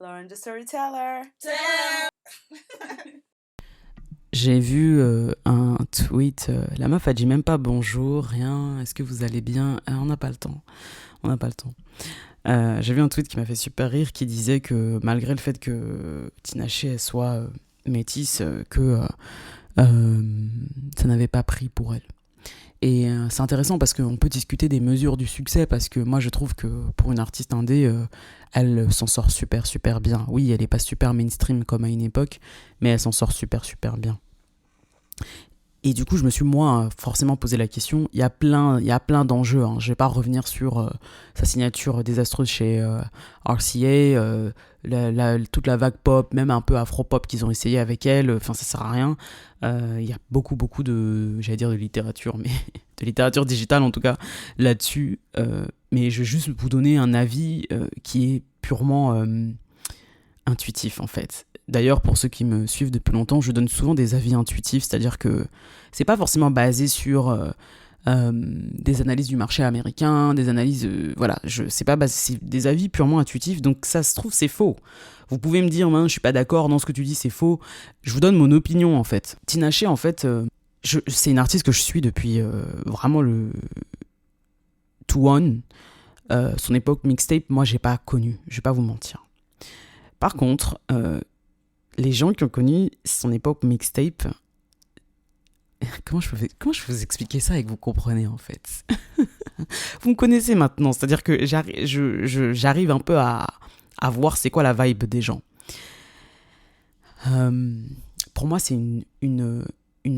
Lauren the Storyteller. J'ai vu un tweet, la meuf a dit même pas bonjour, rien, est-ce que vous allez bien? On n'a pas le temps, j'ai vu un tweet qui m'a fait super rire qui disait que malgré le fait que Tinashe elle soit métisse, que ça n'avait pas pris pour elle. Et c'est intéressant parce qu'on peut discuter des mesures du succès, parce que moi je trouve que pour une artiste indé, elle s'en sort super bien. Oui, elle est pas super mainstream comme à une époque, mais elle s'en sort super bien. Et du coup, je me suis moi forcément posé la question. Il y a plein d'enjeux. Je vais pas revenir sur sa signature désastreuse chez RCA, toute la vague pop, même un peu afro-pop qu'ils ont essayé avec elle. Enfin, ça sert à rien. Il y a beaucoup de, j'allais dire de littérature, mais de littérature digitale en tout cas là-dessus. Mais je vais juste vous donner un avis qui est purement intuitif en fait. D'ailleurs, pour ceux qui me suivent depuis longtemps, je donne souvent des avis intuitifs, c'est-à-dire que c'est pas forcément basé sur des analyses du marché américain, des analyses, c'est pas basé, c'est des avis purement intuitifs, donc ça se trouve c'est faux. Vous pouvez me dire, je suis pas d'accord, non, ce que tu dis c'est faux. Je vous donne mon opinion en fait. Tinashe en fait, c'est une artiste que je suis depuis vraiment le 2-1. Son époque mixtape, moi j'ai pas connu, je vais pas vous mentir. Par contre, les gens qui ont connu son époque mixtape, comment je peux vous expliquer ça et que vous comprenez en fait? Vous me connaissez maintenant, c'est-à-dire que j'arrive un peu à voir c'est quoi la vibe des gens. Pour moi, c'est une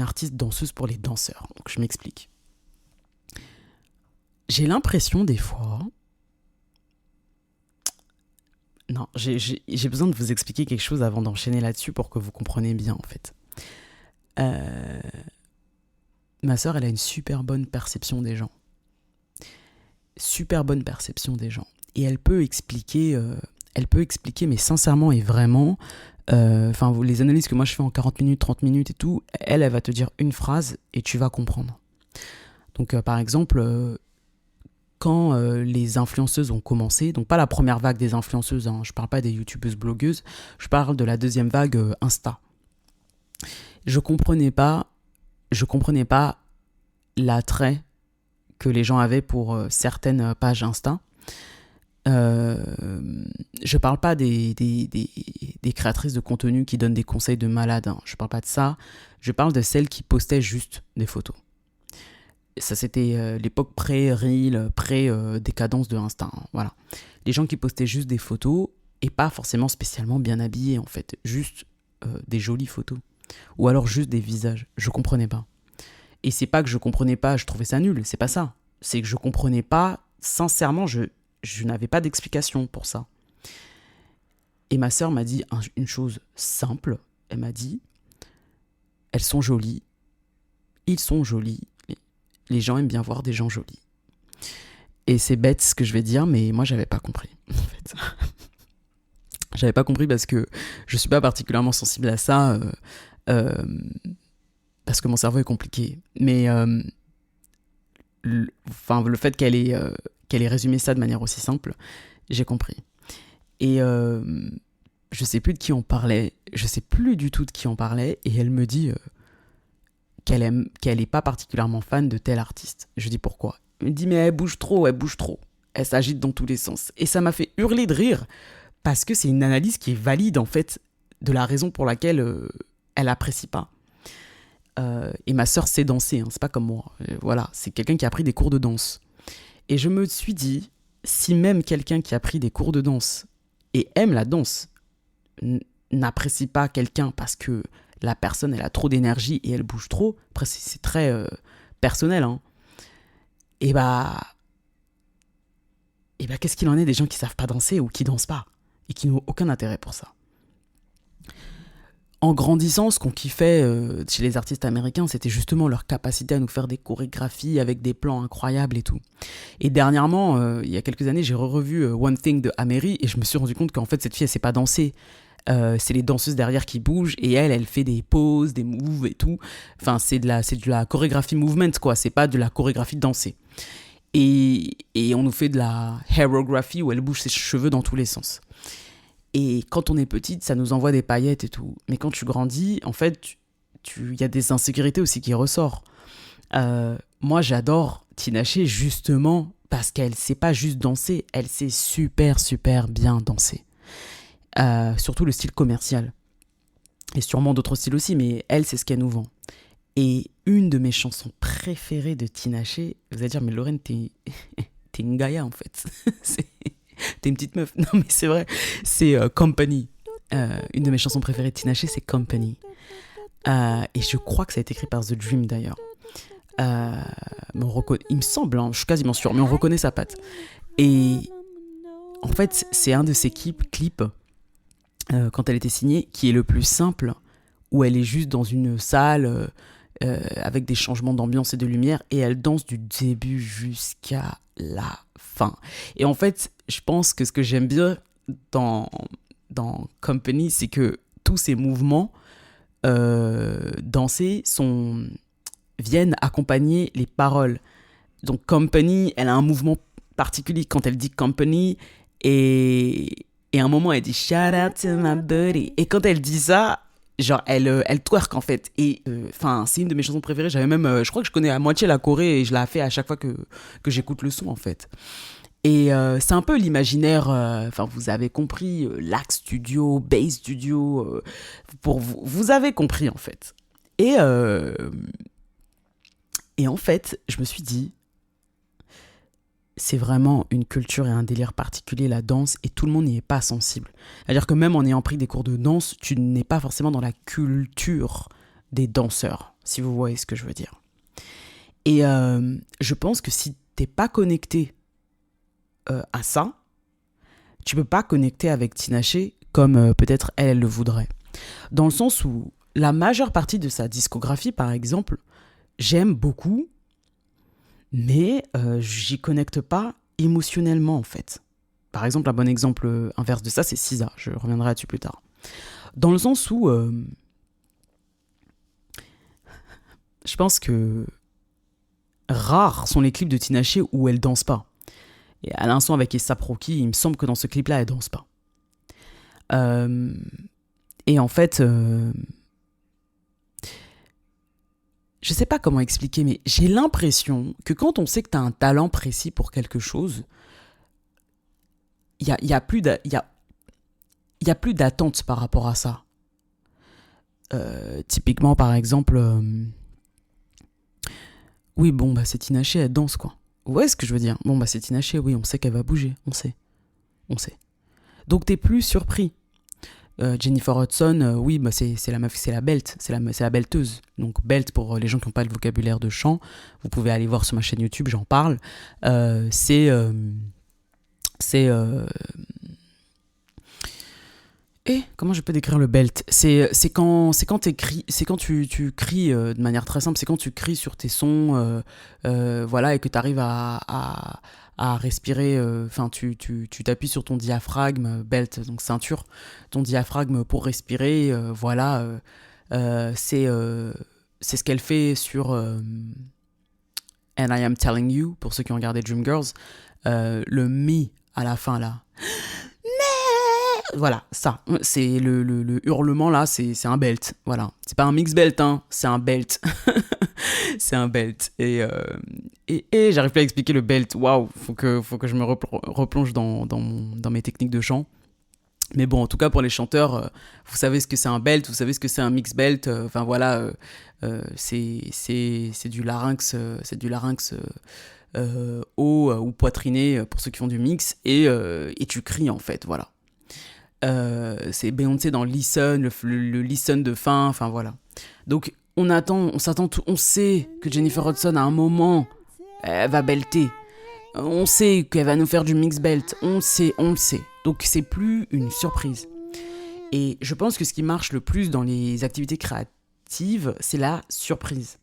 artiste danseuse pour les danseurs, donc je m'explique. J'ai l'impression des fois... Non, j'ai besoin de vous expliquer quelque chose avant d'enchaîner là-dessus pour que vous compreniez bien en fait. Ma sœur, elle a une super bonne perception des gens. Super bonne perception des gens. Et elle peut expliquer, mais sincèrement et vraiment, les analyses que moi je fais en 40 minutes, 30 minutes et tout, elle va te dire une phrase et tu vas comprendre. Donc par exemple... quand les influenceuses ont commencé, donc pas la première vague des influenceuses, je parle pas des youtubeuses blogueuses, je parle de la deuxième vague Insta. Je comprenais pas l'attrait que les gens avaient pour certaines pages Insta. Je parle pas des créatrices de contenu qui donnent des conseils de malade, je parle pas de ça, je parle de celles qui postaient juste des photos. Ça, c'était l'époque pré-reel, pré-décadence de Insta. Voilà. Les gens qui postaient juste des photos et pas forcément spécialement bien habillés, en fait. Juste des jolies photos. Ou alors juste des visages. Je comprenais pas. Et c'est pas que je comprenais pas, je trouvais ça nul. C'est pas ça. C'est que je comprenais pas, sincèrement, je n'avais pas d'explication pour ça. Et ma sœur m'a dit une chose simple. Elle m'a dit, elles sont jolies. Ils sont jolis. Les gens aiment bien voir des gens jolis. Et c'est bête ce que je vais dire, mais moi j'avais pas compris, en fait. J'avais pas compris parce que je suis pas particulièrement sensible à ça, parce que mon cerveau est compliqué. Mais le fait qu'elle ait résumé ça de manière aussi simple, j'ai compris. Et je sais plus de qui on parlait, je sais plus du tout de qui on parlait, et elle me dit... qu'elle est pas particulièrement fan de tel artiste. Je dis pourquoi. Elle me dit mais elle bouge trop. Elle s'agite dans tous les sens. Et ça m'a fait hurler de rire parce que c'est une analyse qui est valide en fait de la raison pour laquelle elle apprécie pas. Et ma sœur sait danser, c'est pas comme moi. Voilà, c'est quelqu'un qui a pris des cours de danse. Et je me suis dit, si même quelqu'un qui a pris des cours de danse et aime la danse n'apprécie pas quelqu'un parce que la personne, elle a trop d'énergie et elle bouge trop. Après, c'est très personnel. Et qu'est-ce qu'il en est des gens qui savent pas danser ou qui dansent pas et qui n'ont aucun intérêt pour ça. En grandissant, ce qu'on kiffait chez les artistes américains, c'était justement leur capacité à nous faire des chorégraphies avec des plans incroyables et tout. Et dernièrement, il y a quelques années, j'ai revu One Thing de Améry et je me suis rendu compte qu'en fait, cette fille, elle sait pas danser. C'est les danseuses derrière qui bougent et elle fait des poses, des moves et tout. Enfin, c'est de la chorégraphie movement, quoi. C'est pas de la chorégraphie dansée. Et on nous fait de la hairography où elle bouge ses cheveux dans tous les sens. Et quand on est petite, ça nous envoie des paillettes et tout. Mais quand tu grandis, en fait, il y a des insécurités aussi qui ressortent. Moi, j'adore Tinashe justement parce qu'elle sait pas juste danser, elle sait super, super bien danser. Surtout le style commercial. Et sûrement d'autres styles aussi, mais elle, c'est ce qu'elle nous vend. Et une de mes chansons préférées de Tinashe, vous allez dire, mais Lorraine, t'es une gaïa en fait. T'es une petite meuf. Non, mais c'est vrai, c'est Company. Une de mes chansons préférées de Tinashe, c'est Company. Et je crois que ça a été écrit par The Dream d'ailleurs. Mais il me semble, hein, je suis quasiment sûre, mais on reconnaît sa patte. Et en fait, c'est un de ces clips quand elle était signée, qui est le plus simple, où elle est juste dans une salle avec des changements d'ambiance et de lumière, et elle danse du début jusqu'à la fin. Et en fait, je pense que ce que j'aime bien dans Company, c'est que tous ces mouvements dansés viennent accompagner les paroles. Donc Company, elle a un mouvement particulier quand elle dit Company, et à un moment elle dit shout out to my buddy, et quand elle dit ça, genre elle twerk en fait. Et c'est une de mes chansons préférées. J'avais même je crois que je connais à moitié la choré, et je la fais à chaque fois que j'écoute le son en fait. Et c'est un peu l'imaginaire, vous avez compris, Lac Studio, Bass Studio, pour vous avez compris en fait. Et en fait, je me suis dit, c'est vraiment une culture et un délire particulier, la danse, et tout le monde n'y est pas sensible. C'est-à-dire que même en ayant pris des cours de danse, tu n'es pas forcément dans la culture des danseurs, si vous voyez ce que je veux dire. Et je pense que si t'es pas connecté à ça, tu peux pas connecter avec Tinashe comme peut-être elle le voudrait. Dans le sens où la majeure partie de sa discographie, par exemple, j'aime beaucoup, mais j'y connecte pas émotionnellement en fait. Par exemple, un bon exemple inverse de ça, c'est SZA. Je reviendrai là-dessus plus tard. Dans le sens où je pense que rares sont les clips de Tinashe où elle danse pas. Et à l'instant avec A$AP Rocky, il me semble que dans ce clip-là, elle danse pas. Et en fait, je sais pas comment expliquer, mais j'ai l'impression que quand on sait que tu as un talent précis pour quelque chose, il y a plus d'attente par rapport à ça. Typiquement, par exemple, oui, bon, bah c'est Tinashe, elle danse quoi. Vous voyez ce que je veux dire? Bon, bah c'est Tinashe, oui, on sait qu'elle va bouger, on sait. Donc t'es plus surpris. Jennifer Hudson, oui, bah c'est la meuf, c'est la belt, c'est la belteuse. Donc belt, pour les gens qui n'ont pas le vocabulaire de chant, vous pouvez aller voir sur ma chaîne YouTube, j'en parle. Comment je peux décrire le belt? C'est quand tu cries de manière très simple, c'est quand tu cries sur tes sons, voilà, et que tu arrives à respirer, tu t'appuies sur ton diaphragme, belt, donc ceinture, ton diaphragme pour respirer, voilà, c'est ce qu'elle fait sur And I Am Telling You, pour ceux qui ont regardé Dreamgirls, le me à la fin là. Voilà, ça, c'est le hurlement là, c'est un belt, voilà. C'est pas un mix belt, hein, c'est un belt. C'est un belt. Et j'arrive plus à expliquer le belt, waouh, faut que je me replonge dans mes techniques de chant. Mais bon, en tout cas pour les chanteurs, vous savez ce que c'est un belt, vous savez ce que c'est un mix belt, c'est du larynx, haut ou poitriné pour ceux qui font du mix, et tu cries en fait, voilà. C'est Beyoncé dans Listen, le Listen de fin, enfin voilà. Donc on sait que Jennifer Hudson à un moment elle va belter. On sait qu'elle va nous faire du mix belt, on le sait. Donc c'est plus une surprise. Et je pense que ce qui marche le plus dans les activités créatives, c'est la surprise.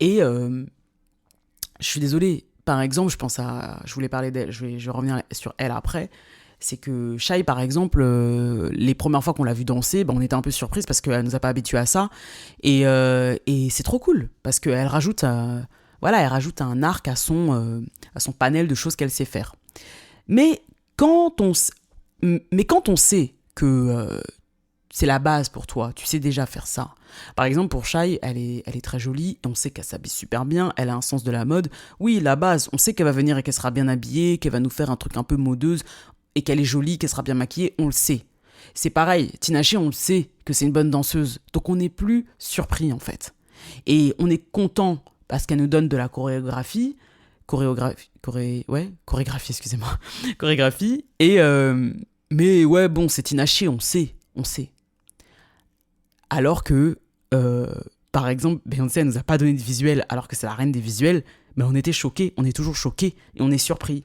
Et je suis désolée, par exemple, je voulais parler d'elle, je vais revenir sur elle après. C'est que Shai, par exemple, les premières fois qu'on l'a vue danser, on était un peu surprise parce qu'elle nous a pas habitués à ça. Et c'est trop cool parce qu'elle rajoute, elle rajoute un arc à son panel de choses qu'elle sait faire. Mais quand on sait que c'est la base pour toi, tu sais déjà faire ça. Par exemple, pour Shai, elle est très jolie, et on sait qu'elle s'habille super bien, elle a un sens de la mode. Oui, la base, on sait qu'elle va venir et qu'elle sera bien habillée, qu'elle va nous faire un truc un peu modeuse, et qu'elle est jolie, qu'elle sera bien maquillée, on le sait. C'est pareil, Tinashe, on le sait que c'est une bonne danseuse, donc on n'est plus surpris en fait. Et on est content parce qu'elle nous donne de la chorégraphie, excusez-moi, chorégraphie, mais ouais, bon, c'est Tinashe, on sait. Alors que, par exemple, Beyoncé, elle nous a pas donné de visuel, alors que c'est la reine des visuels, mais on était choqués, on est toujours choqués, et on est surpris.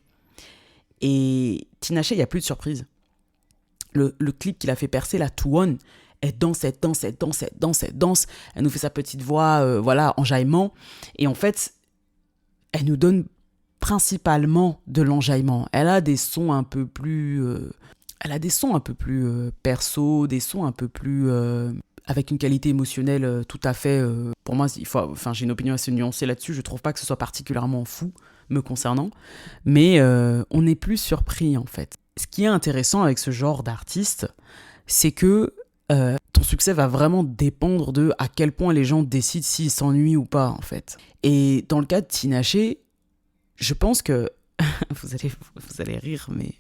Et Tinashe, il n'y a plus de surprise. Le clip qu'il a fait percer, la To One, elle danse, elle nous fait sa petite voix, enjaillement, et en fait, elle nous donne principalement de l'enjaillement. Elle a des sons un peu plus... perso, des sons un peu plus... avec une qualité émotionnelle tout à fait... pour moi, j'ai une opinion assez nuancée là-dessus. Je trouve pas que ce soit particulièrement fou me concernant. Mais on n'est plus surpris, en fait. Ce qui est intéressant avec ce genre d'artiste, c'est que ton succès va vraiment dépendre de à quel point les gens décident s'ils s'ennuient ou pas, en fait. Et dans le cas de Tinashe, je pense que... vous allez rire, mais...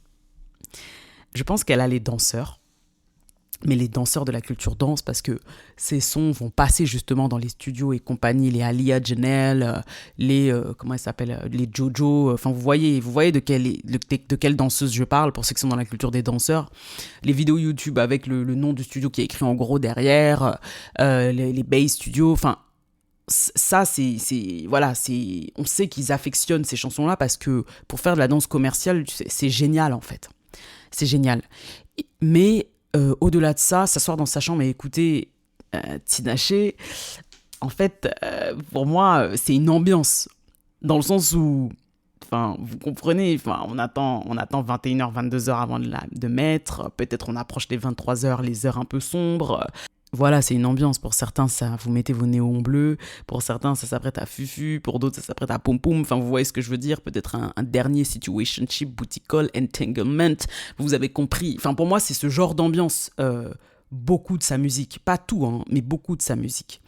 Je pense qu'elle a les danseurs, mais les danseurs de la culture danse, parce que ces sons vont passer justement dans les studios et compagnie, les Alia Janelle, comment elle s'appelle, les Jojo, enfin vous voyez de quelle danseuse je parle, pour ceux qui sont dans la culture des danseurs, les vidéos YouTube avec le nom du studio qui est écrit en gros derrière, les Bass Studios, enfin... Ça, on sait qu'ils affectionnent ces chansons-là parce que pour faire de la danse commerciale, c'est génial en fait. C'est génial. Mais au-delà de ça, s'asseoir dans sa chambre et écouter Tinashe, en fait, pour moi, c'est une ambiance. Dans le sens où, vous comprenez, on attend 21h, 22h avant de mettre. Peut-être on approche les 23h, les heures un peu sombres. Voilà, c'est une ambiance. Pour certains, ça, vous mettez vos néons bleus. Pour certains, ça s'apprête à fufu. Pour d'autres, ça s'apprête à pom pom. Enfin, vous voyez ce que je veux dire. Peut-être un dernier situationship, booty call, entanglement. Vous avez compris. Enfin, pour moi, c'est ce genre d'ambiance. Beaucoup de sa musique. Pas tout, hein, mais beaucoup de sa musique.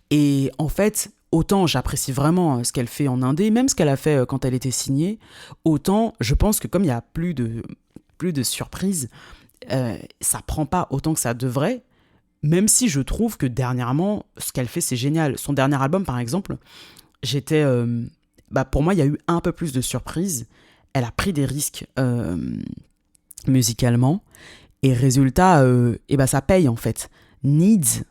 Et en fait, autant j'apprécie vraiment ce qu'elle fait en indé, même ce qu'elle a fait quand elle était signée, autant je pense que comme il n'y a plus de surprises, ça prend pas autant que ça devrait. Même si je trouve que dernièrement, ce qu'elle fait, c'est génial. Son dernier album, par exemple, pour moi, il y a eu un peu plus de surprises. Elle a pris des risques musicalement. Et résultat, ça paye, en fait. Needs,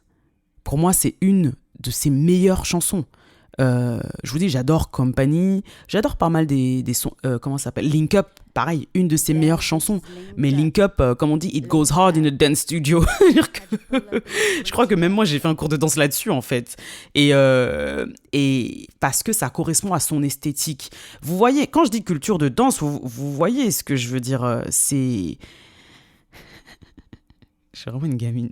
pour moi, c'est une de ses meilleures chansons. Je vous dis, j'adore Company. J'adore pas mal des sons. Comment ça s'appelle ? Link Up, pareil, une de ses meilleures chansons. Mais Link Up, comme on dit, it goes hard in a dance studio. Je crois que même moi, j'ai fait un cours de danse là-dessus, en fait. Et parce que ça correspond à son esthétique. Vous voyez, quand je dis culture de danse, vous voyez ce que je veux dire. C'est... Je suis vraiment une gamine.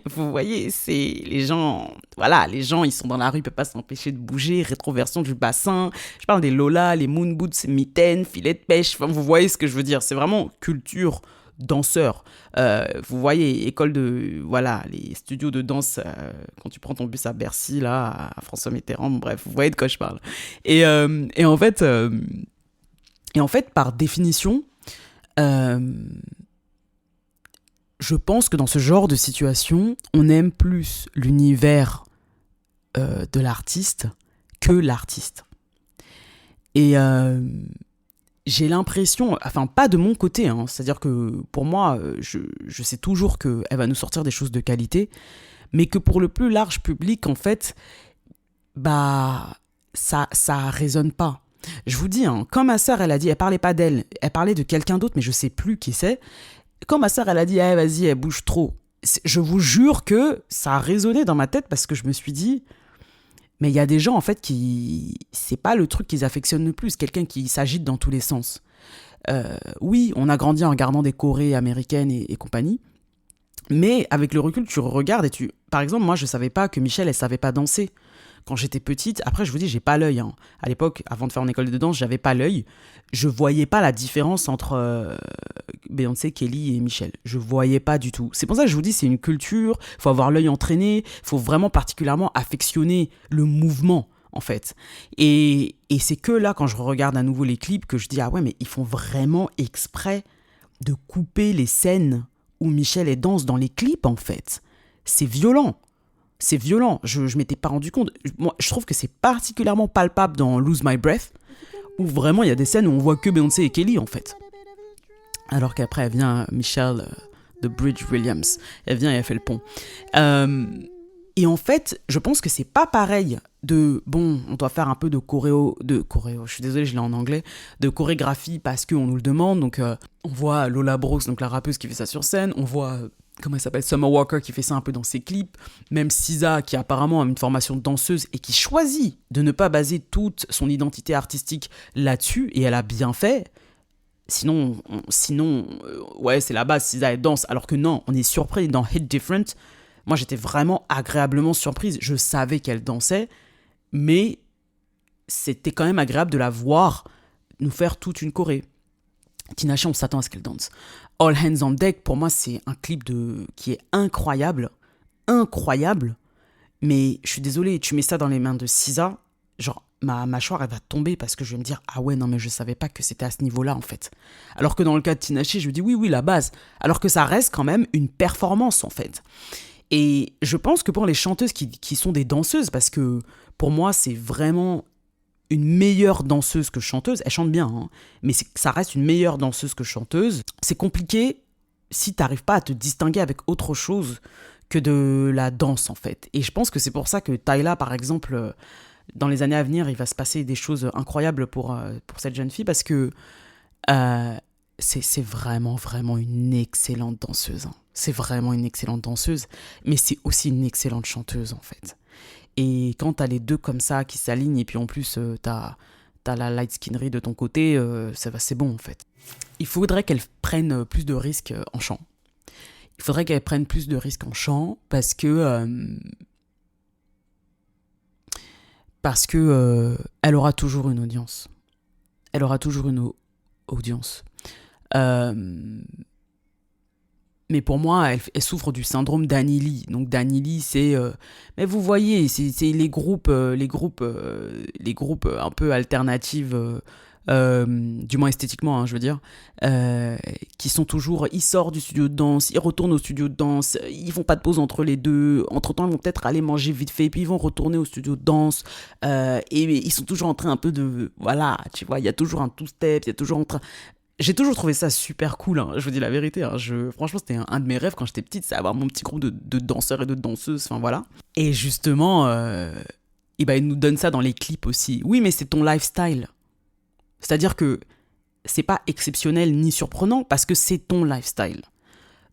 Vous voyez, c'est les gens, ils sont dans la rue, ils peuvent pas s'empêcher de bouger, rétroversion du bassin. Je parle des Lola, les moon boots, mitaines, filets de pêche. Enfin, vous voyez ce que je veux dire. C'est vraiment culture danseur. Vous voyez, les studios de danse, quand tu prends ton bus à Bercy, là, à François Mitterrand, bref, vous voyez de quoi je parle. Et en fait, par définition, je pense que dans ce genre de situation, on aime plus l'univers de l'artiste que l'artiste. Et j'ai l'impression, pas de mon côté, hein, c'est-à-dire que pour moi, je sais toujours qu'elle va nous sortir des choses de qualité, mais que pour le plus large public, en fait, ça résonne pas. Je vous dis, hein, quand ma sœur, elle a dit, elle parlait pas d'elle, elle parlait de quelqu'un d'autre, mais je sais plus qui c'est. Quand ma sœur, elle a dit, vas-y, elle bouge trop, je vous jure que ça a résonné dans ma tête parce que je me suis dit, mais il y a des gens, en fait, c'est pas le truc qu'ils affectionnent le plus, quelqu'un qui s'agite dans tous les sens. Oui, on a grandi en regardant des chorés américaines et compagnie, mais avec le recul, tu regardes et par exemple, moi, je savais pas que Michelle, elle savait pas danser. quand j'étais petite, après je vous dis, j'ai pas l'œil. Hein. À l'époque, avant de faire mon école de danse, j'avais pas l'œil. Je voyais pas la différence entre Beyoncé, Kelly et Michelle. Je voyais pas du tout. C'est pour ça que je vous dis, c'est une culture, il faut avoir l'œil entraîné, il faut vraiment particulièrement affectionner le mouvement, en fait. Et c'est que là, quand je regarde à nouveau les clips, que je dis, ah ouais, mais ils font vraiment exprès de couper les scènes où Michelle danse dans les clips, en fait. C'est violent. C'est violent. Je m'étais pas rendu compte. Moi, je trouve que c'est particulièrement palpable dans Lose My Breath, où vraiment il y a des scènes où on voit que Beyoncé et Kelly, en fait. Alors qu'après, elle vient Michelle de Bridge Williams. Elle vient et elle fait le pont. Et en fait, je pense que c'est pas pareil de, bon, on doit faire un peu de choréo, je suis désolée, je l'ai en anglais, de chorégraphie parce qu'on nous le demande. Donc, on voit Lola Brooks, donc la rappeuse qui fait ça sur scène. On voit... comment elle s'appelle, Summer Walker qui fait ça un peu dans ses clips, même SZA qui apparemment a une formation de danseuse et qui choisit de ne pas baser toute son identité artistique là-dessus, et elle a bien fait. Sinon, ouais, c'est la base, SZA elle danse, alors que non, on est surpris dans Hit Different. Moi j'étais vraiment agréablement surprise, je savais qu'elle dansait, mais c'était quand même agréable de la voir nous faire toute une choré. Tinashe, on s'attend à ce qu'elle danse. All Hands on Deck, pour moi, c'est un clip qui est incroyable. Incroyable. Mais je suis désolé, tu mets ça dans les mains de SZA, genre, ma mâchoire, elle va tomber parce que je vais me dire, ah ouais, non, mais je savais pas que c'était à ce niveau-là, en fait. Alors que dans le cas de Tinashe, je me dis, oui, la base. Alors que ça reste quand même une performance, en fait. Et je pense que pour les chanteuses qui sont des danseuses, parce que pour moi, c'est vraiment... une meilleure danseuse que chanteuse, elle chante bien, hein, mais ça reste une meilleure danseuse que chanteuse. C'est compliqué si t'arrives pas à te distinguer avec autre chose que de la danse, en fait. Et je pense que c'est pour ça que Tyla, par exemple, dans les années à venir, il va se passer des choses incroyables pour cette jeune fille, parce que c'est vraiment, vraiment une excellente danseuse. Hein. C'est vraiment une excellente danseuse, mais c'est aussi une excellente chanteuse, en fait. Et quand t'as les deux comme ça qui s'alignent, et puis en plus t'as la light skinnerie de ton côté, c'est bon en fait. Il faudrait qu'elle prenne plus de risques en chant. Il faudrait qu'elle prenne plus de risques en chant parce que elle aura toujours une audience. Elle aura toujours une audience. Mais pour moi, elle souffre du syndrome d'Annie Lee. Donc d'Annie Lee, c'est... mais vous voyez, c'est les groupes un peu alternatifs, du moins esthétiquement, hein, je veux dire, qui sont toujours... Ils sortent du studio de danse, ils retournent au studio de danse, ils font pas de pause entre les deux. Entre-temps, ils vont peut-être aller manger vite fait, puis ils vont retourner au studio de danse. Et ils sont toujours en train un peu de... Voilà, tu vois, il y a toujours un two-step, il y a toujours en train... J'ai toujours trouvé ça super cool, hein, je vous dis la vérité. Hein, franchement, c'était un de mes rêves quand j'étais petite, c'est avoir mon petit groupe de danseurs et de danseuses, enfin voilà. Et justement, ils nous donnent ça dans les clips aussi. Oui, mais c'est ton lifestyle. C'est-à-dire que c'est pas exceptionnel ni surprenant parce que c'est ton lifestyle.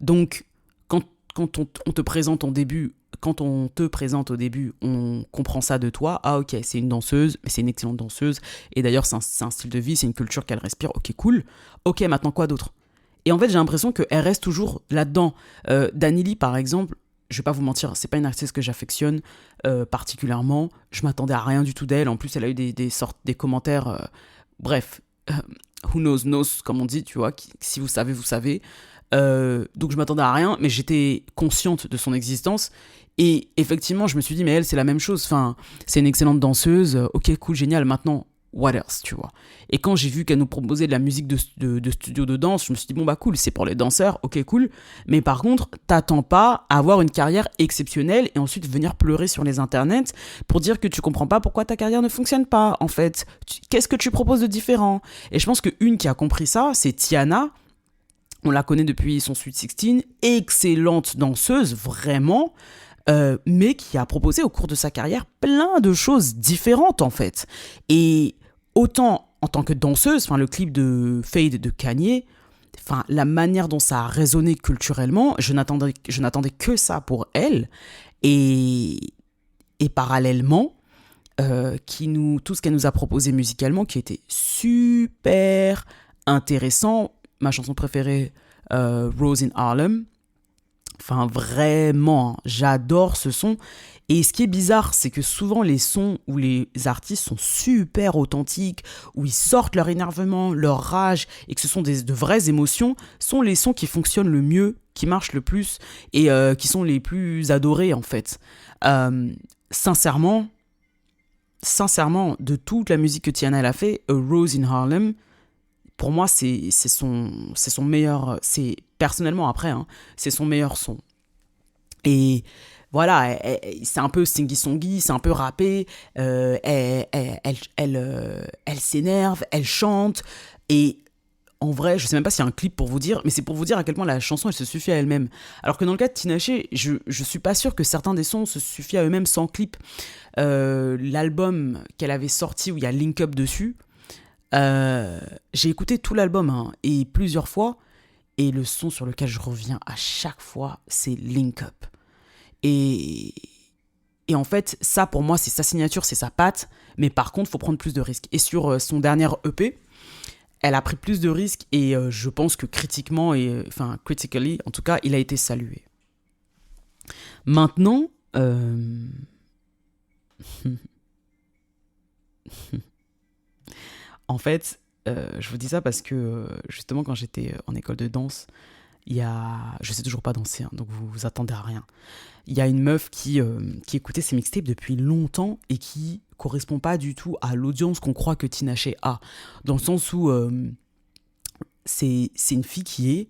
Donc, quand on te présente en début... Quand on te présente au début, on comprend ça de toi. Ah ok, c'est une danseuse, mais c'est une excellente danseuse. Et d'ailleurs, c'est un style de vie, c'est une culture qu'elle respire. Ok, cool. Ok, maintenant quoi d'autre ? Et en fait, j'ai l'impression qu'elle reste toujours là-dedans. Dani Lee, par exemple, je vais pas vous mentir, c'est pas une artiste que j'affectionne particulièrement. Je m'attendais à rien du tout d'elle. En plus, elle a eu des commentaires... bref, who knows, comme on dit, tu vois. Si vous savez, vous savez. Donc je m'attendais à rien, mais j'étais consciente de son existence. Et effectivement, je me suis dit, mais elle, c'est la même chose. Enfin, c'est une excellente danseuse. Ok, cool, génial. Maintenant, what else, tu vois. Et quand j'ai vu qu'elle nous proposait de la musique de studio de danse, je me suis dit, bon, bah cool, c'est pour les danseurs. Ok, cool. Mais par contre, t'attends pas à avoir une carrière exceptionnelle et ensuite venir pleurer sur les internets pour dire que tu comprends pas pourquoi ta carrière ne fonctionne pas, en fait. Qu'est-ce que tu proposes de différent ? Et je pense qu'une qui a compris ça, c'est Tiana. On la connaît depuis son Sweet 16, excellente danseuse, vraiment, mais qui a proposé au cours de sa carrière plein de choses différentes, en fait. Et autant en tant que danseuse, le clip de Fade de Kanye, la manière dont ça a résonné culturellement, je n'attendais que ça pour elle. Et parallèlement, tout ce qu'elle nous a proposé musicalement, qui était super intéressant. Ma chanson préférée, Rose in Harlem, Enfin, vraiment, hein, j'adore ce son. Et ce qui est bizarre, c'est que souvent les sons où les artistes sont super authentiques, où ils sortent leur énervement, leur rage, et que ce sont de vraies émotions, sont les sons qui fonctionnent le mieux, qui marchent le plus, et qui sont les plus adorés en fait. Euh, sincèrement, sincèrement, de toute la musique que Tiana elle a fait, A Rose in Harlem, pour moi c'est son meilleur, c'est personnellement après, hein, c'est son meilleur son. Et voilà, c'est un peu singy-songy, c'est un peu rappé, elle s'énerve, elle chante, et en vrai, je sais même pas s'il y a un clip pour vous dire, mais c'est pour vous dire à quel point la chanson elle se suffit à elle-même. Alors que dans le cas de Tinashe, je suis pas sûr que certains des sons se suffisent à eux-mêmes sans clip. L'album qu'elle avait sorti où il y a Link Up dessus, euh, j'ai écouté tout l'album hein, et plusieurs fois, et le son sur lequel je reviens à chaque fois, c'est Link Up. Et, et en fait, ça pour moi, c'est sa signature, c'est sa patte. Mais par contre, il faut prendre plus de risques. Et sur son dernier EP, elle a pris plus de risques et je pense que critiquement, enfin, critically, en tout cas, il a été salué. Maintenant, en fait, je vous dis ça parce que justement, quand j'étais en école de danse, il y a. Je sais toujours pas danser, hein, donc vous vous attendez à rien. Il y a une meuf qui écoutait ses mixtapes depuis longtemps et qui correspond pas du tout à l'audience qu'on croit que Tinashe a. Dans le sens où c'est une fille qui est.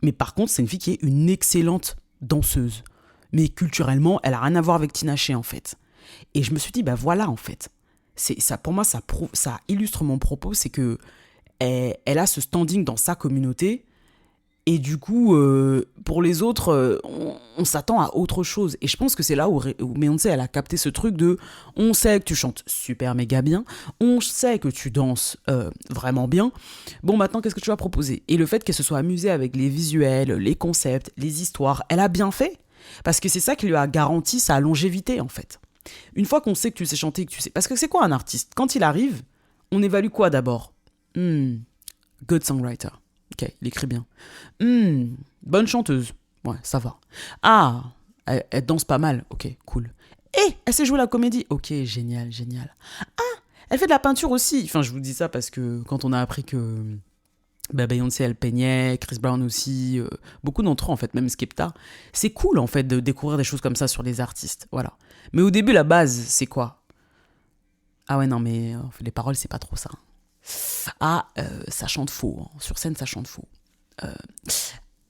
Mais par contre, c'est une fille qui est une excellente danseuse. Mais culturellement, elle a rien à voir avec Tinashe en fait. Et je me suis dit, bah voilà en fait. Ça, pour moi, ça illustre mon propos, c'est que elle a ce standing dans sa communauté et du coup, pour les autres, on s'attend à autre chose. Et je pense que c'est là où Beyoncé, elle a capté ce truc de on sait que tu chantes super méga bien, on sait que tu danses vraiment bien. Bon, maintenant, qu'est-ce que tu vas proposer? Et le fait qu'elle se soit amusée avec les visuels, les concepts, les histoires, elle a bien fait. Parce que c'est ça qui lui a garanti sa longévité, en fait. Une fois qu'on sait que tu sais chanter, que tu sais. Parce que c'est quoi un artiste? Quand il arrive, on évalue quoi d'abord? Good songwriter. Ok, il écrit bien. Bonne chanteuse. Ouais, ça va. Ah, elle danse pas mal. Ok, cool. Et elle sait jouer la comédie. Ok, génial, génial. Ah, elle fait de la peinture aussi. Enfin, je vous dis ça parce que quand on a appris que bah, Beyoncé, elle peignait, Chris Brown aussi, beaucoup d'entre eux en fait, même Skepta, c'est cool en fait de découvrir des choses comme ça sur les artistes. Voilà. Mais au début, la base, c'est quoi? Ah ouais, non, mais les paroles, c'est pas trop ça. Ah, ça chante faux. Hein. Sur scène, ça chante faux. Euh,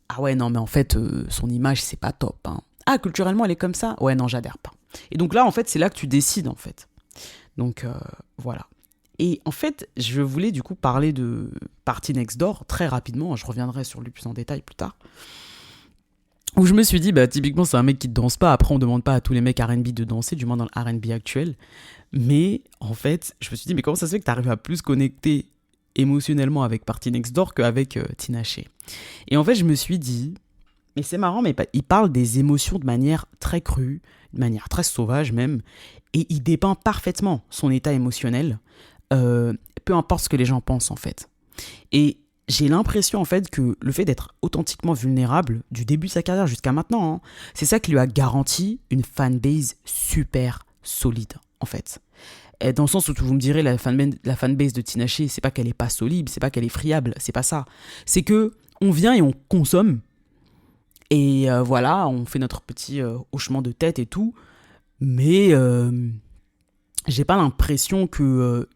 ah ouais, non, mais en fait, son image, c'est pas top. Hein. Ah, culturellement, elle est comme ça. Ouais, non, j'adhère pas. Et donc là, en fait, c'est là que tu décides, en fait. Donc, voilà. Et en fait, je voulais du coup parler de Party Next Door très rapidement. Je reviendrai sur lui plus en détail plus tard. Où je me suis dit, bah, typiquement, c'est un mec qui ne danse pas. Après, on demande pas à tous les mecs R&B de danser, du moins dans le R&B actuel. Mais en fait, je me suis dit, mais comment ça se fait que tu arrives à plus connecter émotionnellement avec Party Next Door qu'avec Tinashe? Et en fait, je me suis dit, mais c'est marrant, mais il parle des émotions de manière très crue, de manière très sauvage même, et il dépeint parfaitement son état émotionnel, peu importe ce que les gens pensent en fait. Et j'ai l'impression en fait que le fait d'être authentiquement vulnérable du début de sa carrière jusqu'à maintenant, hein, c'est ça qui lui a garanti une fanbase super solide en fait. Et dans le sens où vous me direz la fanbase de Tinashe, c'est pas qu'elle est pas solide, c'est pas qu'elle est friable, c'est pas ça. C'est que on vient et on consomme et voilà, on fait notre petit hochement de tête et tout, mais j'ai pas l'impression que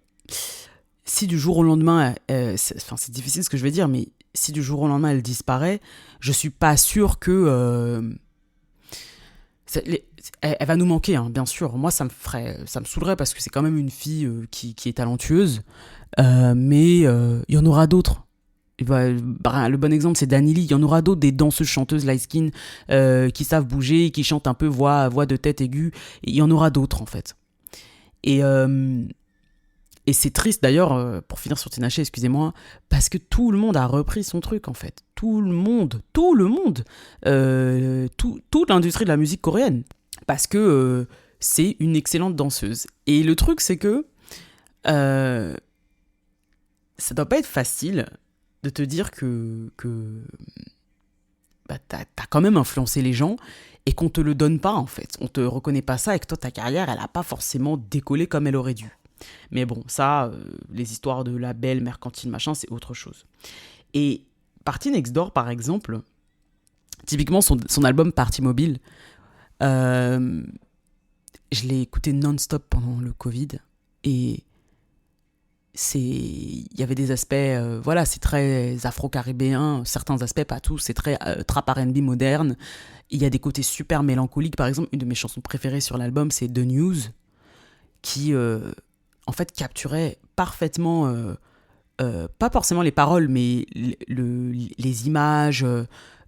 si du jour au lendemain, c'est difficile ce que je vais dire, mais si du jour au lendemain elle disparaît, je suis pas sûr que elle va nous manquer, hein, bien sûr. Moi, ça me saoulerait parce que c'est quand même une fille qui est talentueuse, mais il y en aura d'autres. Le bon exemple, c'est Dani Lee. Il y en aura d'autres, des danseuses chanteuses light skin qui savent bouger, qui chantent un peu voix de tête aiguë. Il y en aura d'autres, en fait. Et, euh, et c'est triste d'ailleurs, pour finir sur Tinashe, excusez-moi, parce que tout le monde a repris son truc en fait. Tout le monde, toute l'industrie de la musique coréenne. Parce que c'est une excellente danseuse. Et le truc, c'est que euh, ça doit pas être facile de te dire que t'as quand même influencé les gens et qu'on te le donne pas en fait. On te reconnaît pas ça et que toi ta carrière elle a pas forcément décollé comme elle aurait dû. Mais bon, ça, les histoires de label, mercantile, machin, c'est autre chose. Et Party Next Door, par exemple, typiquement son album Party Mobile, je l'ai écouté non-stop pendant le Covid et il y avait des aspects, voilà, c'est très afro-caribéen, certains aspects, pas tous, c'est très trap R&B moderne. Il y a des côtés super mélancoliques. Par exemple, une de mes chansons préférées sur l'album, c'est The News, qui en fait capturait parfaitement, pas forcément les paroles, mais les images,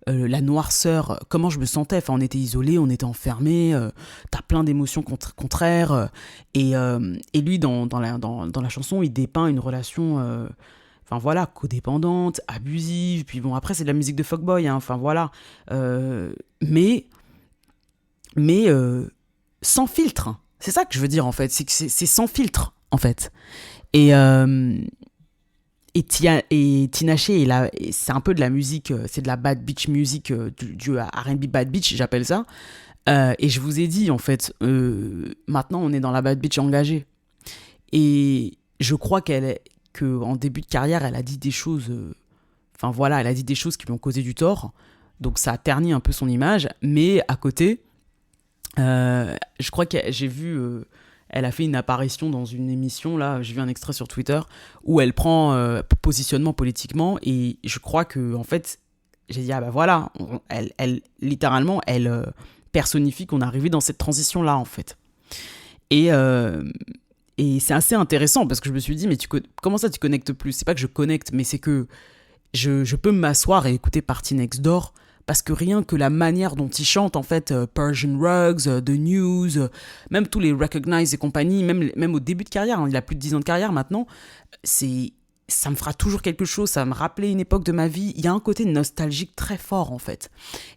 la noirceur, comment je me sentais. Enfin, on était isolés, on était enfermés, t'as plein d'émotions contraires. Et lui, dans la chanson, il dépeint une relation, enfin voilà, codépendante, abusive. Puis bon, après, c'est de la musique de fuckboy, hein, enfin voilà. Mais sans filtre. C'est ça que je veux dire, en fait. C'est que c'est sans filtre, en fait. Et Tinashe, c'est un peu de la musique, c'est de la bad bitch music, du R&B bad bitch, j'appelle ça. Et je vous ai dit, en fait, maintenant on est dans la bad bitch engagée. Et je crois qu'en début de carrière, elle a dit des choses, enfin voilà, elle a dit des choses qui lui ont causé du tort. Donc ça a terni un peu son image. Mais à côté, je crois que j'ai vu... elle a fait une apparition dans une émission, là, j'ai vu un extrait sur Twitter, où elle prend positionnement politiquement, et je crois que, en fait, j'ai dit, ah bah voilà, littéralement, elle personnifie qu'on est arrivé dans cette transition-là, en fait. Et c'est assez intéressant, parce que je me suis dit, mais comment ça tu connectes plus ? C'est pas que je connecte, mais c'est que je peux m'asseoir et écouter Party Next Door, parce que rien que la manière dont il chante, en fait, Persian Rugs, The News, même tous les Recognize et compagnie, même au début de carrière, hein, il a plus de 10 ans de carrière maintenant, ça me fera toujours quelque chose, ça va me rappeler une époque de ma vie. Il y a un côté nostalgique très fort, en fait.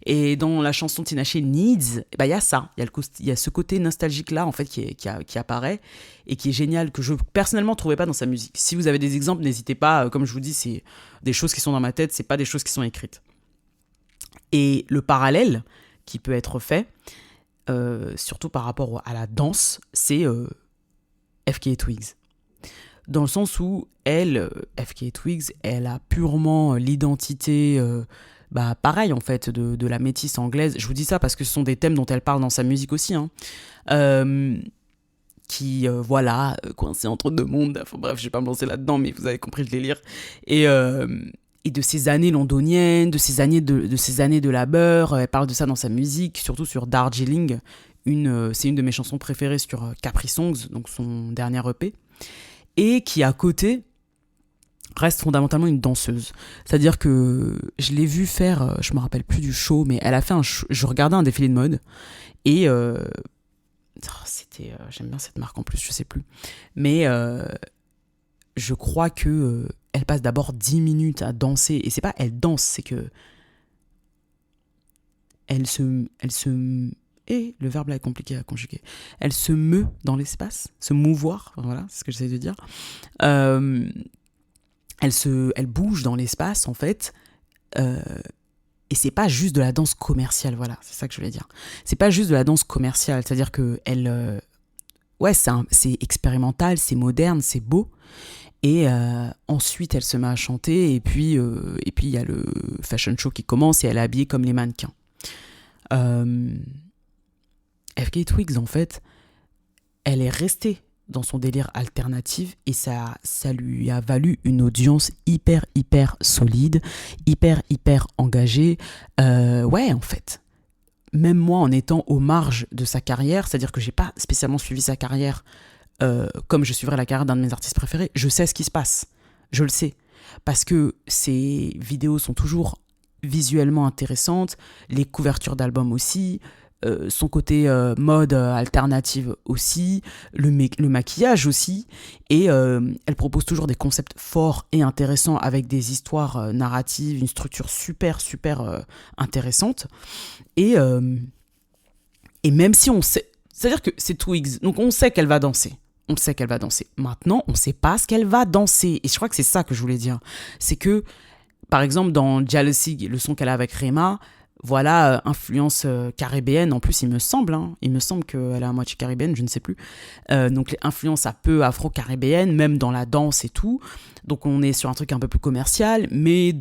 Et dans la chanson Tinashe Needs, bah, il y a ça, il y a ce côté nostalgique-là, en fait, qui apparaît et qui est génial, que je personnellement ne trouvais pas dans sa musique. Si vous avez des exemples, n'hésitez pas, comme je vous dis, c'est des choses qui sont dans ma tête, c'est pas des choses qui sont écrites. Et le parallèle qui peut être fait, surtout par rapport à la danse, c'est FKA Twigs. Dans le sens où FKA Twigs, elle a purement l'identité, pareil en fait, de la métisse anglaise. Je vous dis ça parce que ce sont des thèmes dont elle parle dans sa musique aussi, hein. Qui, voilà, coincé entre deux mondes. Enfin bref, je vais pas me lancer là-dedans, mais vous avez compris le délire. Et de ces années londoniennes, de ces années de labeur. Elle parle de ça dans sa musique, surtout sur Darjeeling. C'est une de mes chansons préférées sur Capri Songs, donc son dernier EP. Et qui, à côté, reste fondamentalement une danseuse. C'est-à-dire que je l'ai vue faire, je me rappelle plus du show, mais elle a fait un show, je regardais un défilé de mode, et j'aime bien cette marque en plus, je sais plus. Mais je crois que elle passe d'abord 10 minutes à danser, et c'est pas elle danse, c'est que elle se et le verbe là est compliqué à conjuguer. Elle se meut dans l'espace, se mouvoir, voilà, c'est ce que j'essaie de dire. Elle bouge dans l'espace, en fait, et c'est pas juste de la danse commerciale, voilà, c'est ça que je voulais dire. C'est pas juste de la danse commerciale, c'est-à-dire que c'est expérimental, c'est moderne, c'est beau. Et ensuite, elle se met à chanter, et puis il y a le fashion show qui commence, et elle est habillée comme les mannequins. FKA Twigs, en fait, elle est restée dans son délire alternatif, et ça lui a valu une audience hyper solide, hyper engagée. Ouais, en fait. Même moi, en étant aux marges de sa carrière, c'est-à-dire que j'ai pas spécialement suivi sa carrière comme je suivrais la carrière d'un de mes artistes préférés, je sais ce qui se passe. Je le sais. Parce que ses vidéos sont toujours visuellement intéressantes, les couvertures d'albums aussi, son côté mode alternative aussi, le maquillage aussi, et elle propose toujours des concepts forts et intéressants avec des histoires narratives, une structure super intéressante, et même si on sait, c'est-à-dire que c'est Twigs, donc on sait qu'elle va danser. Maintenant, on ne sait pas ce qu'elle va danser. Et je crois que c'est ça que je voulais dire. C'est que, par exemple, dans Jealousy, le son qu'elle a avec Rema, voilà, influence caribéenne. En plus, il me semble qu'elle est à moitié caribéenne, je ne sais plus. Donc, les influences un peu afro-caribéennes, même dans la danse et tout. Donc, on est sur un truc un peu plus commercial, mais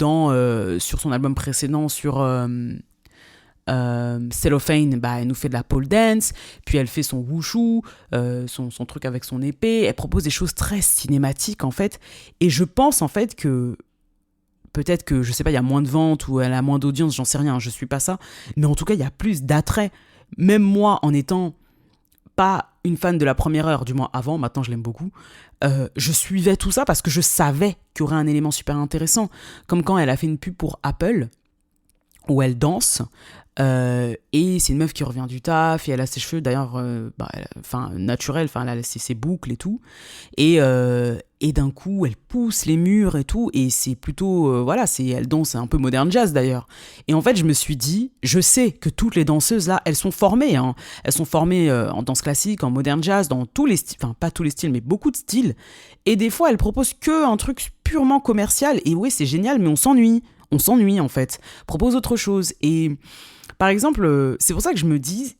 sur son album précédent, sur Cellophane, bah, elle nous fait de la pole dance, puis elle fait son wushu, son truc avec son épée. Elle propose des choses très cinématiques, en fait. Et je pense, en fait, que peut-être que, je sais pas, il y a moins de ventes ou elle a moins d'audience, j'en sais rien, je suis pas ça. Mais en tout cas, il y a plus d'attrait. Même moi, en étant pas une fan de la première heure, du moins avant, maintenant je l'aime beaucoup, je suivais tout ça parce que je savais qu'il y aurait un élément super intéressant. Comme quand elle a fait une pub pour Apple, où elle danse, et c'est une meuf qui revient du taf, et elle a ses cheveux d'ailleurs naturels, elle a ses boucles et tout, et d'un coup elle pousse les murs et tout, et c'est plutôt, elle danse un peu modern jazz d'ailleurs. Et en fait je me suis dit, je sais que toutes les danseuses là, elles sont formées, hein. Elles sont formées en danse classique, en modern jazz, dans tous les styles, enfin pas tous les styles, mais beaucoup de styles, et des fois elles proposent que un truc purement commercial, et ouais c'est génial, mais on s'ennuie en fait, propose autre chose. Et par exemple, c'est pour ça que je me dis,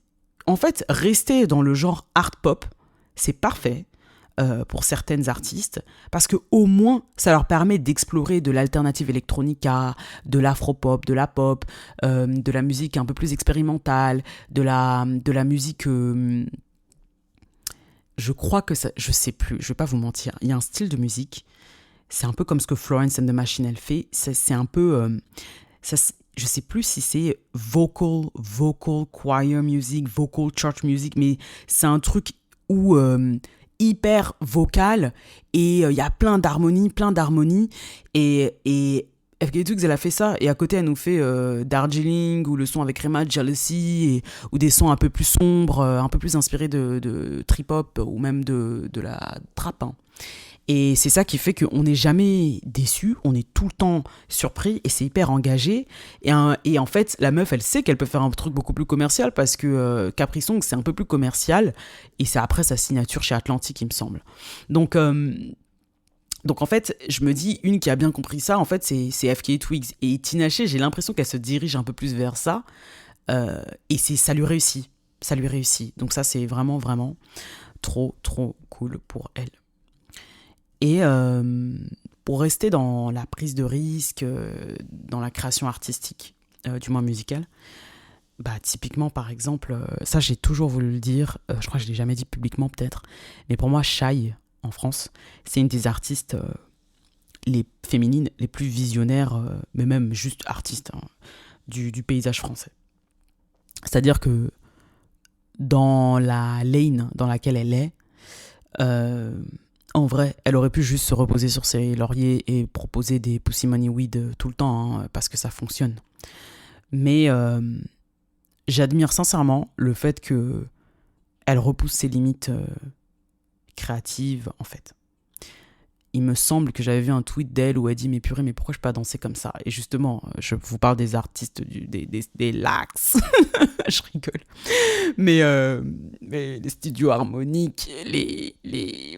en fait, rester dans le genre art pop, c'est parfait pour certaines artistes, parce que au moins, ça leur permet d'explorer de l'alternative electronica, de l'afro-pop, de la pop, de la musique un peu plus expérimentale, de la musique... je crois que ça... Je sais plus, je vais pas vous mentir, il y a un style de musique, c'est un peu comme ce que Florence and the Machine, elle fait, c'est un peu... je sais plus si c'est vocal choir music, vocal church music, mais c'est un truc où hyper vocal, et il y a plein d'harmonies, et FK Twigs elle a fait ça, et à côté elle nous fait Darjeeling, ou le son avec Rema, Jealousy, ou des sons un peu plus sombres, un peu plus inspirés de trip-hop, ou même de la trap, hein. Et c'est ça qui fait qu'on n'est jamais déçu, on est tout le temps surpris, et c'est hyper engagé. Et en fait, la meuf, elle sait qu'elle peut faire un truc beaucoup plus commercial, parce que Capri Songs, c'est un peu plus commercial, et c'est après sa signature chez Atlantic, il me semble. Donc en fait, je me dis, une qui a bien compris ça, en fait, c'est FKA Twigs. Et Tinashe, j'ai l'impression qu'elle se dirige un peu plus vers ça, et ça lui réussit. Ça lui réussit. Donc ça, c'est vraiment, vraiment trop, trop cool pour elle. Et pour rester dans la prise de risque, dans la création artistique, du moins musicale, bah, typiquement, par exemple, ça j'ai toujours voulu le dire, je crois que je ne l'ai jamais dit publiquement peut-être, mais pour moi, Shai, en France, c'est une des artistes les féminines les plus visionnaires, mais même juste artistes, hein, du paysage français. C'est-à-dire que dans la lane dans laquelle elle est, en vrai, elle aurait pu juste se reposer sur ses lauriers et proposer des Pussy Money Weed tout le temps, hein, parce que ça fonctionne. Mais j'admire sincèrement le fait qu'elle repousse ses limites créatives, en fait. Il me semble que j'avais vu un tweet d'elle où elle dit « Mais purée, mais pourquoi je peux pas danser comme ça ?» Et justement, je vous parle des artistes, des lax. Je rigole. Mais les studios harmoniques,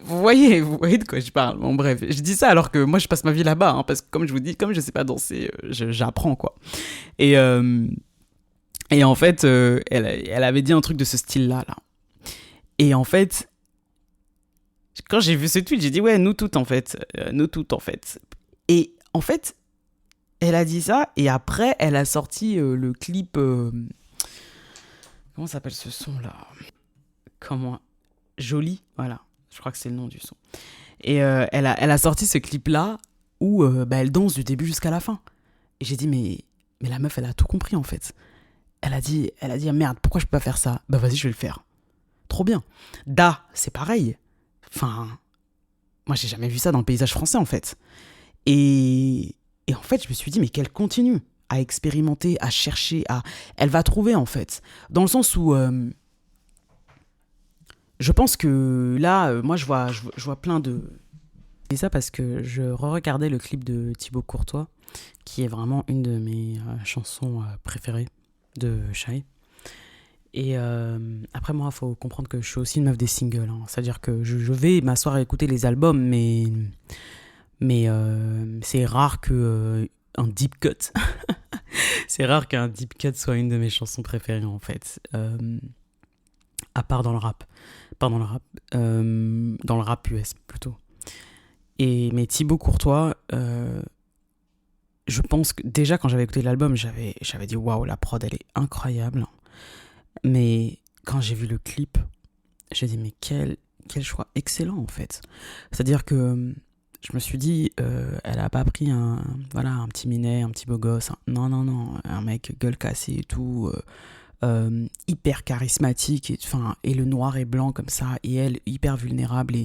vous voyez de quoi je parle. Bon, bref, je dis ça alors que moi, je passe ma vie là-bas, hein, parce que comme je vous dis, comme je sais pas danser, j'apprends, quoi. Et en fait, elle avait dit un truc de ce style-là, là. Et en fait... Quand j'ai vu ce tweet, j'ai dit ouais, nous toutes en fait. Et en fait, elle a dit ça, et après, elle a sorti le clip. Comment s'appelle ce son là ? Jolie, voilà. Je crois que c'est le nom du son. Et elle a sorti ce clip là où elle danse du début jusqu'à la fin. Et j'ai dit mais la meuf, elle a tout compris en fait. Elle a dit merde, pourquoi je peux pas faire ça ? Bah vas-y, je vais le faire. Trop bien. Da, c'est pareil. Enfin, moi j'ai jamais vu ça dans le paysage français en fait. Et en fait je me suis dit mais qu'elle continue à expérimenter, à chercher, elle va trouver en fait. Dans le sens où je pense que là, moi je vois plein de... Je dis ça parce que je re-regardais le clip de Thibaut Courtois, qui est vraiment une de mes chansons préférées de Shai. Et après, moi, il faut comprendre que je suis aussi une meuf des singles, hein. C'est-à-dire que je vais m'asseoir et écouter les albums, mais c'est rare qu'un deep cut C'est rare qu'un deep cut soit une de mes chansons préférées en fait. À part dans le rap. Pas dans le rap. Dans le rap US plutôt. Mais Thibaut Courtois, je pense que déjà quand j'avais écouté l'album, j'avais dit waouh, la prod elle est incroyable. Mais quand j'ai vu le clip, j'ai dit mais quel choix excellent en fait. C'est-à-dire que je me suis dit, elle a pas pris un petit minet, un petit beau gosse. Non, un mec gueule cassée et tout, hyper charismatique, et le noir et blanc comme ça, et elle hyper vulnérable.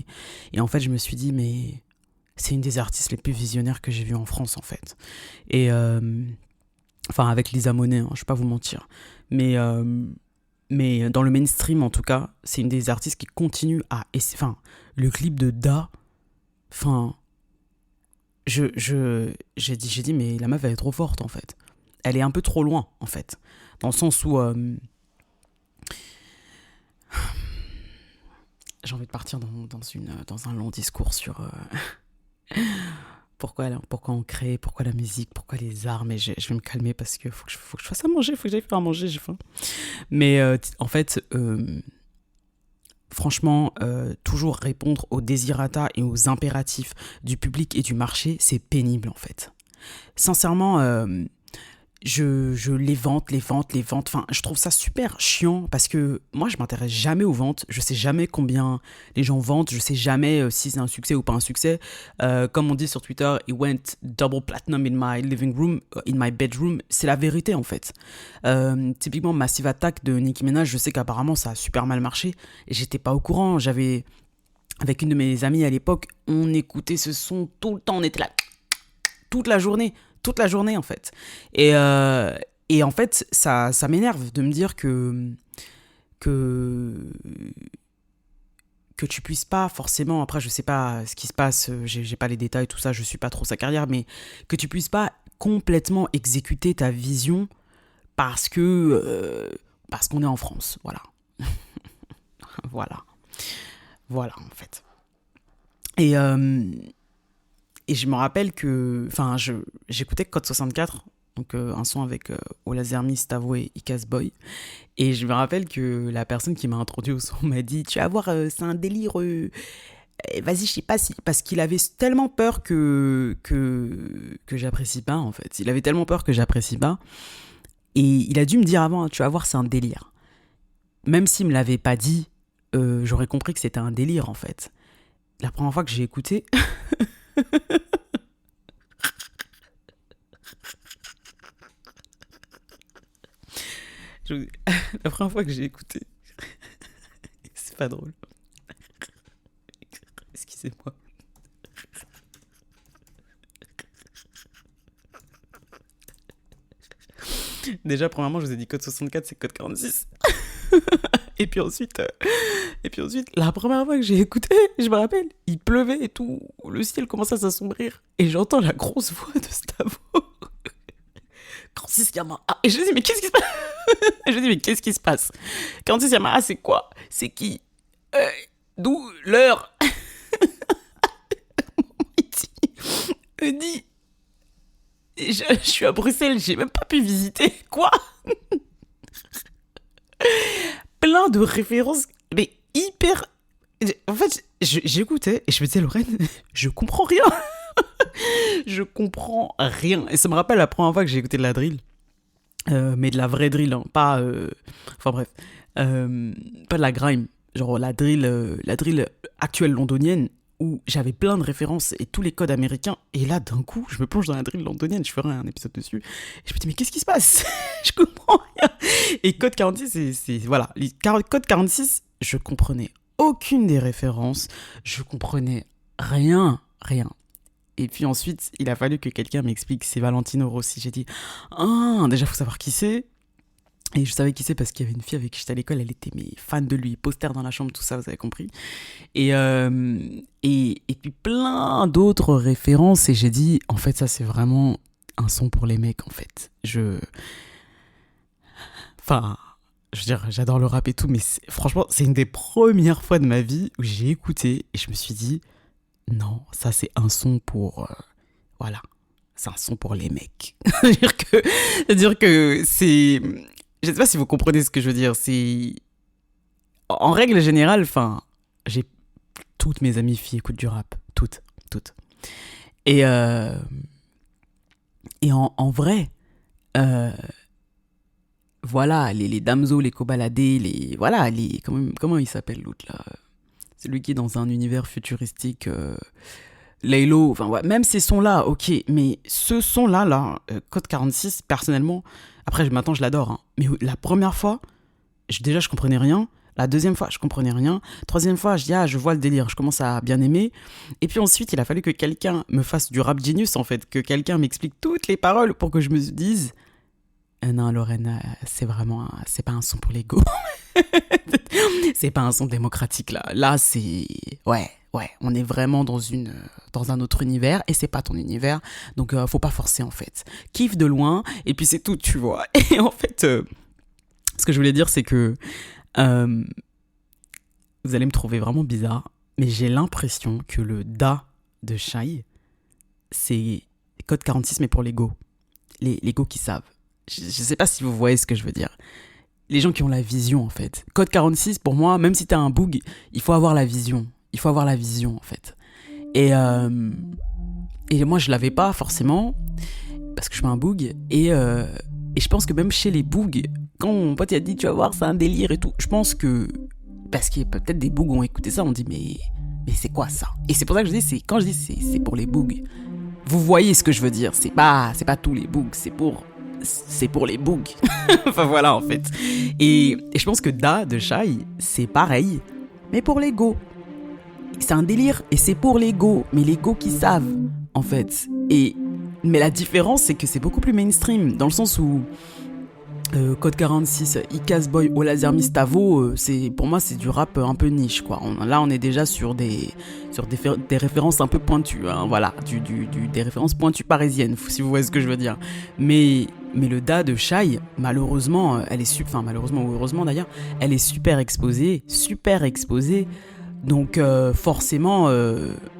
Et en fait, je me suis dit, mais c'est une des artistes les plus visionnaires que j'ai vues en France en fait. Et avec Lisa Monet, hein, je vais pas vous mentir. Mais dans le mainstream en tout cas, c'est une des artistes qui continue à... le clip de Da, j'ai dit mais la meuf elle est trop forte en fait. Elle est un peu trop loin en fait. Dans le sens où j'ai envie de partir dans un long discours sur pourquoi on crée, pourquoi la musique, pourquoi les arts, mais je vais me calmer parce que faut que je fasse à manger, faut que j'aille faire à manger, j'ai faim. Mais en fait, franchement, toujours répondre aux désirata et aux impératifs du public et du marché, c'est pénible en fait. Sincèrement, je les vente. Je trouve ça super chiant parce que moi, je m'intéresse jamais aux ventes. Je sais jamais combien les gens vendent. Je sais jamais si c'est un succès ou pas un succès. Comme on dit sur Twitter, it went double platinum in my living room, in my bedroom. C'est la vérité en fait. Typiquement, Massive Attack de Nicki Minaj, je sais qu'apparemment ça a super mal marché et j'étais pas au courant. Avec une de mes amies à l'époque, on écoutait ce son tout le temps. On était là toute la journée en fait. Et en fait, ça m'énerve de me dire que tu puisses pas forcément, après je sais pas ce qui se passe, j'ai pas les détails, tout ça, je suis pas trop sa carrière, mais que tu puisses pas complètement exécuter ta vision parce qu'on est en France, voilà. Voilà en fait. Et je me rappelle que... j'écoutais Code 64, donc un son avec Ola Zermi, Stavo et Icaz Boy. Et je me rappelle que la personne qui m'a introduit au son m'a dit « Tu vas voir, c'est un délire... vas-y, je sais pas si... » Parce qu'il avait tellement peur que j'apprécie pas, en fait. Il avait tellement peur que j'apprécie pas. Et il a dû me dire avant « Tu vas voir, c'est un délire. » Même s'il me l'avait pas dit, j'aurais compris que c'était un délire, en fait. La première fois que j'ai écouté... La première fois que j'ai écouté, c'est pas drôle. Excusez-moi. Déjà, premièrement, je vous ai dit code 64, c'est code 46. Et puis ensuite, la première fois que j'ai écouté, je me rappelle, il pleuvait et tout, le ciel commençait à s'assombrir, et j'entends la grosse voix de Stavo. Francis Yamaha. Et je me dis, mais qu'est-ce qui se passe? Qu'est-ce qui se passe? Francis Yamaha, c'est quoi? C'est qui? D'où l'heure? Il dit, je suis à Bruxelles, j'ai même pas pu visiter. Quoi? Plein de références, mais hyper... En fait, j'écoutais et je me disais, Lorraine, je comprends rien. Je comprends rien. Et ça me rappelle la première fois que j'ai écouté de la drill. Mais de la vraie drill, hein, pas... bref. Pas de la grime. Genre la drill actuelle londonienne, où j'avais plein de références et tous les codes américains. Et là, d'un coup, je me plonge dans la drill londonienne. Je ferai un épisode dessus. Et je me dis, mais qu'est-ce qui se passe? Je comprends rien. Et code 46, c'est... Voilà. Code 46, je comprenais aucune des références. Je comprenais rien. Et puis ensuite, il a fallu que quelqu'un m'explique, c'est Valentino Rossi. J'ai dit, déjà, faut savoir qui c'est. Et je savais qui c'est parce qu'il y avait une fille avec qui j'étais à l'école, elle était fan de lui, poster dans la chambre, tout ça, vous avez compris. Et puis plein d'autres références. Et j'ai dit, en fait, ça, c'est vraiment un son pour les mecs, en fait. Je veux dire, j'adore le rap et tout, mais franchement, c'est une des premières fois de ma vie où j'ai écouté et je me suis dit, non, ça c'est un son pour... voilà. c'est un son pour les mecs. C'est-à-dire que c'est... Je sais pas si vous comprenez ce que je veux dire. C'est... En règle générale, enfin, j'ai... Toutes mes amies filles écoutent du rap. Toutes. Et en vrai, voilà, les Damso, les Kobalade, voilà, comment il s'appelle l'autre là? Celui qui est dans un univers futuristique, Laylo, enfin ouais, même ces sons-là, ok, mais ce son-là, Code 46, personnellement, après maintenant je l'adore, hein, mais la première fois, déjà je comprenais rien, la deuxième fois je comprenais rien, troisième fois je vois le délire, je commence à bien aimer, et puis ensuite il a fallu que quelqu'un me fasse du rap genius en fait, que quelqu'un m'explique toutes les paroles pour que je me dise non Lorraine, c'est pas un son pour l'ego. C'est pas un son démocratique là c'est ouais, on est vraiment dans un autre univers et c'est pas ton univers, donc faut pas forcer en fait, kiffe de loin et puis c'est tout, tu vois. Et en fait ce que je voulais dire c'est que vous allez me trouver vraiment bizarre, mais j'ai l'impression que le da de Shai c'est Code 46 mais pour les go qui savent. Je sais pas si vous voyez ce que je veux dire. Les gens qui ont la vision en fait. Code 46 pour moi, même si t'as un bug, il faut avoir la vision. Il faut avoir la vision en fait. Et moi je l'avais pas forcément parce que je fais un bug et je pense que même chez les bugs, quand mon pote il a dit tu vas voir c'est un délire et tout, je pense que parce qu'il y a peut-être des bugs ont écouté ça, on dit mais c'est quoi ça? Et c'est pour ça que je dis quand je dis c'est pour les bugs. Vous voyez ce que je veux dire, c'est pas tous les bugs, c'est pour les bugs. Enfin voilà en fait. Et je pense que Da de Shai, c'est pareil, mais pour les go. C'est un délire et c'est pour les go, mais les go qui savent en fait. Mais la différence c'est que c'est beaucoup plus mainstream, dans le sens où Code 46, Icaz Boy, Olazer Mistavo, pour moi c'est du rap un peu niche quoi. Là on est déjà sur des références un peu pointues, hein, voilà, des références pointues parisiennes, si vous voyez ce que je veux dire. Mais le Da de Shai, malheureusement, malheureusement ou heureusement d'ailleurs, elle est super exposée. Donc forcément,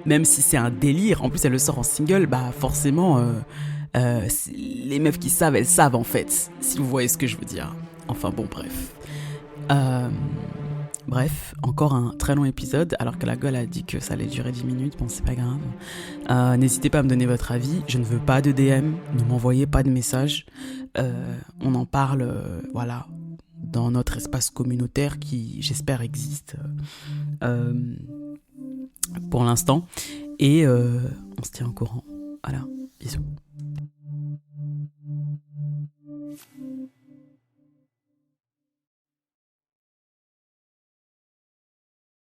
même si c'est un délire, en plus elle le sort en single, bah forcément... les meufs qui savent, elles savent en fait, si vous voyez ce que je veux dire. Enfin bon, bref. Bref, encore un très long épisode, alors que la gueule a dit que ça allait durer 10 minutes, bon c'est pas grave. N'hésitez pas à me donner votre avis, je ne veux pas de DM, ne m'envoyez pas de messages. On en parle, voilà, dans notre espace communautaire qui, j'espère, existe pour l'instant. Et on se tient au courant. Voilà, bisous.